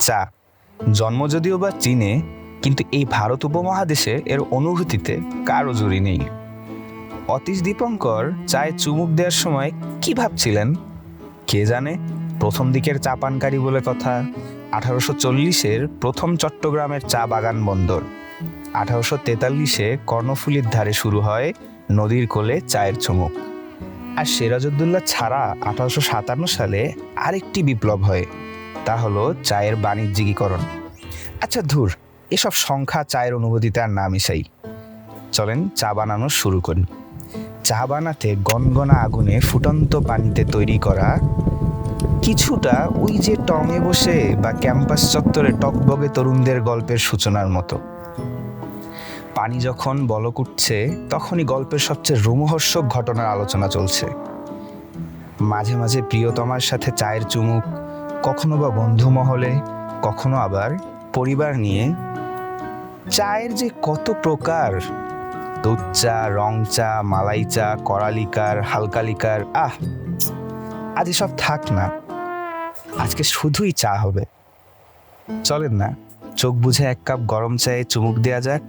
চা জন্ম যদিও বা চীনে, কিন্তু এই ভারত উপমহাদেশে এর অনুভূতিতে কারো জুড়ি নেই। অতীশ দীপঙ্কর চায়ে চুমুক দেওয়ার সময় কি ভাবছিলেন কে জানে। প্রথম দিকের চা পানকারী বলে কথা। 1840-এর প্রথম চট্টগ্রামের চা বাগান বন্দর। 1843-এ কর্ণফুলীর ধারে শুরু হয় নদীর কোলে চায়ের চুমুক। আর সিরাজউদ্দৌলা ছাড়া 1857 সালে আরেকটি বিপ্লব হয়, তা হলো চায়ের বাণিজ্যিকীকরণ। আচ্ছা ধুর, এসব সংখ্যা চায়ের অনুভূতিতে আর না মিশাই। চলেন চা বানানো শুরু করি। চা বানাতে গনগনা আগুনে ফুটন্ত পানিতে তৈরি করা কিছুটা ওই যে টঙে বসে বা ক্যাম্পাস চত্বরে টকবগে তরুণদের গল্পের সূচনার মতো। পানি যখন বলক উঠছে তখনই গল্পের সবচেয়ে রোমহর্ষক ঘটনার আলোচনা চলছে। মাঝে মাঝে প্রিয়তমার সাথে চায়ের চুমুক, কখনো বা বন্ধু মহলে, কখনো আবার পরিবার নিয়ে। চায়ের যে কত প্রকার, দুধ চা, রং চা, মালাই চা, কড়ালিকার, হালকালিকার। আজ এসব থাক না, আজকে শুধুই চা হবে। চলেন না চোখ বুঝে এক কাপ গরম চায়ে চুমুক দেয়া যাক।